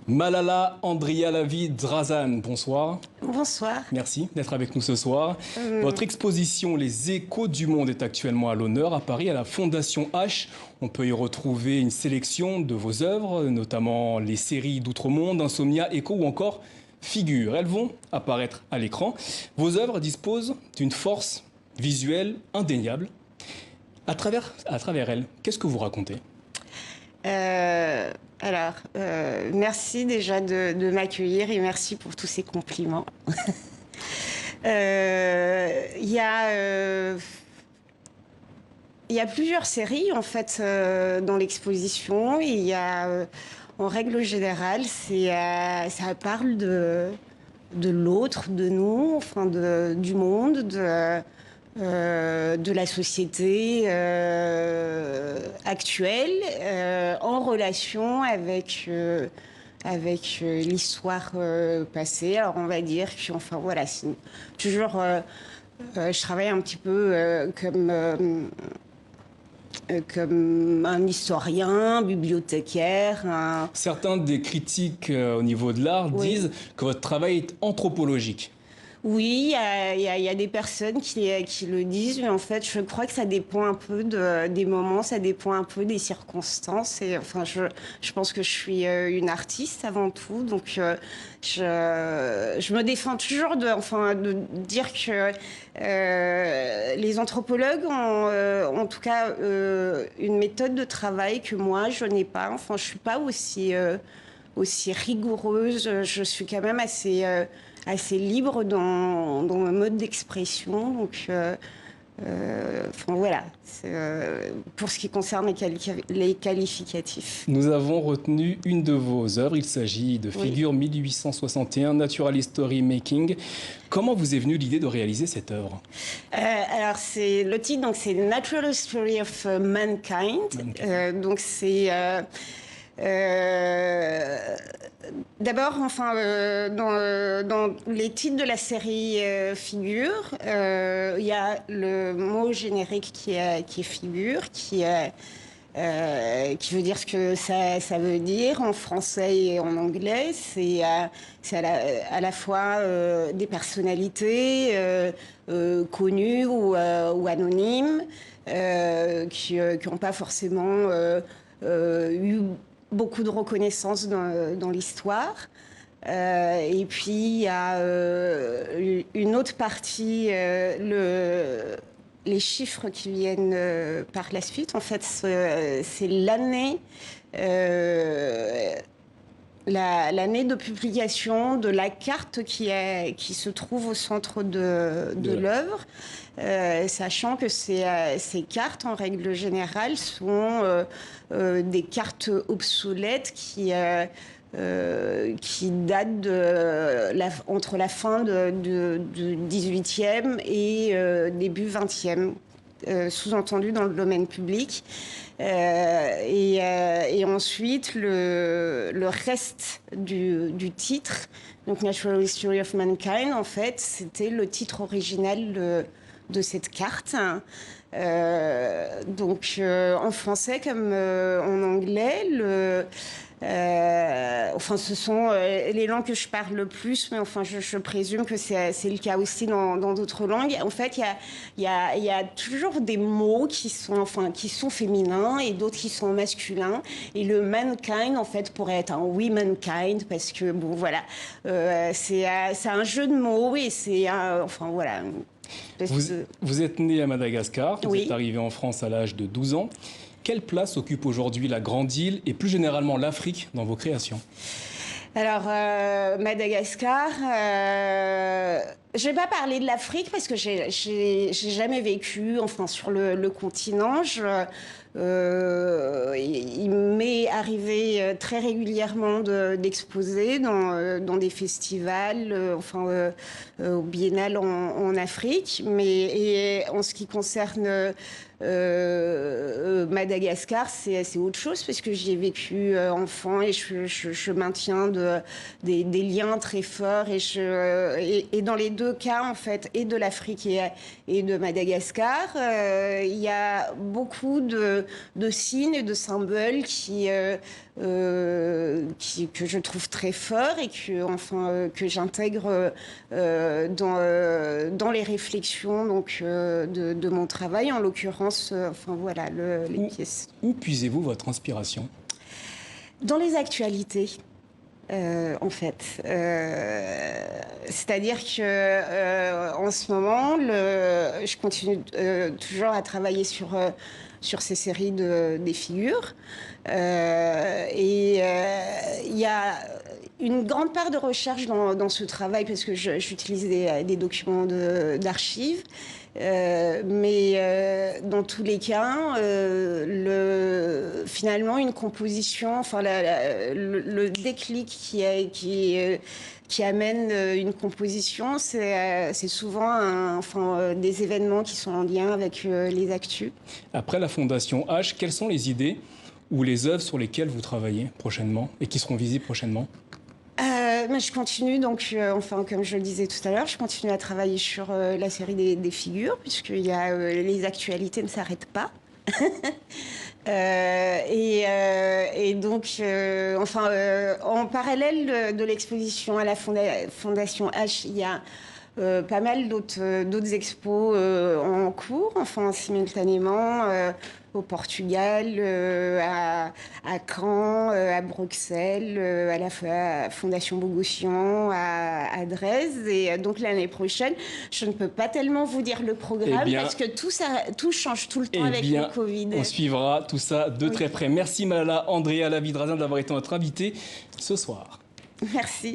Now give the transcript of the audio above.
Malala Andrialavy-Drazan, bonsoir. Bonsoir. Merci d'être avec nous ce soir. Votre exposition Les Échos du Monde est actuellement à l'honneur à Paris, à la Fondation H. On peut y retrouver une sélection de vos œuvres, notamment les séries d'Outre-Monde, Insomnia, Écho ou encore Figures. Elles vont apparaître à l'écran. Vos œuvres disposent d'une force visuelle indéniable. À travers elles, qu'est-ce que vous racontez ? Merci déjà de m'accueillir et merci pour tous ces compliments. Il y a plusieurs séries en fait dans l'exposition. Il y a, en règle générale, ça parle de l'autre, de nous, enfin du monde, de la société actuelle en relation avec l'histoire passée. Alors on va dire que, enfin voilà, c'est toujours, je travaille un petit peu comme un historien, bibliothécaire. Certains des critiques au niveau de l'art disent que votre travail est anthropologique. Oui, il y a des personnes qui le disent, mais en fait, je crois que ça dépend un peu des moments, ça dépend un peu des circonstances. Et enfin, je pense que je suis une artiste avant tout, donc je me défends toujours de dire que les anthropologues ont en tout cas une méthode de travail que moi, je n'ai pas. Enfin, je suis pas aussi rigoureuse. Je suis quand même assez libre dans mon mode d'expression. Donc, enfin, voilà, pour ce qui concerne les qualificatifs. Nous avons retenu une de vos œuvres. Il s'agit de Figures 1861, Natural History Making. Comment vous est venue l'idée de réaliser cette œuvre ? Alors, le titre, donc, c'est Natural History of Mankind. Donc, c'est... D'abord, enfin, dans les titres de la série Figures, il y a le mot générique qui est figure, qui veut dire ce que ça veut dire en français et en anglais. C'est à la fois des personnalités connues ou anonymes qui n'ont pas forcément eu beaucoup de reconnaissance dans l'histoire. Et puis, il y a une autre partie, les chiffres qui viennent par la suite. En fait, c'est l'année de publication de la carte qui se trouve au centre de l'œuvre, sachant que ces cartes, en règle générale, sont des cartes obsolètes qui datent entre la fin du 18e et début 20e. Sous-entendu dans le domaine public. Et ensuite, le reste du titre, donc Natural History of Mankind, en fait, c'était le titre original de cette carte. Donc, en français comme en anglais, enfin, ce sont les langues que je parle le plus, mais enfin, je présume que c'est le cas aussi dans d'autres langues. En fait, il y a toujours des mots qui sont féminins et d'autres qui sont masculins. Et le mankind, en fait, pourrait être un womankind, parce que, bon, voilà, c'est un jeu de mots et enfin, voilà. Vous êtes né à Madagascar, vous êtes Oui. arrivé en France à l'âge de 12 ans. Quelle place occupe aujourd'hui la Grande Île et plus généralement l'Afrique dans vos créations ? Alors, Madagascar, je vais pas parler de l'Afrique parce que j'ai jamais vécu, enfin, sur le continent. Il m'est arrivé très régulièrement d'exposer dans des festivals, au Biennale en Afrique. Et en ce qui concerne Madagascar, c'est autre chose parce que j'y ai vécu enfant et je maintiens des liens très forts et dans les deux cas en fait, et de l'Afrique et de Madagascar, il y a beaucoup de de signes et de symboles que je trouve très forts et que j'intègre dans les réflexions donc, de mon travail, en l'occurrence, voilà, les pièces. Où puisez-vous votre inspiration? Dans les actualités. En fait, c'est-à-dire que en ce moment, je continue toujours à travailler sur ces séries des figures, et il y a une grande part de recherche dans ce travail parce que j'utilise des documents d'archives. Mais dans tous les cas, finalement, une composition, le déclic qui amène une composition, c'est souvent des événements qui sont en lien avec les actus. Après la Fondation H, quelles sont les idées ou les œuvres sur lesquelles vous travaillez prochainement et qui seront visibles prochainement? Je continue donc, comme je le disais tout à l'heure, je continue à travailler sur la série des figures, puisqu'il y a les actualités ne s'arrêtent pas. Et donc, en parallèle de l'exposition à la Fondation H, il y a pas mal d'autres expos en cours, simultanément. Au Portugal, à Caen, à Bruxelles, à la Fondation Bogossian, à Dresde. Et donc l'année prochaine, je ne peux pas tellement vous dire le programme parce que tout change tout le temps avec le Covid. On suivra tout ça de très près. Merci Malala Andrea Lavidrazin d'avoir été notre invitée ce soir. Merci.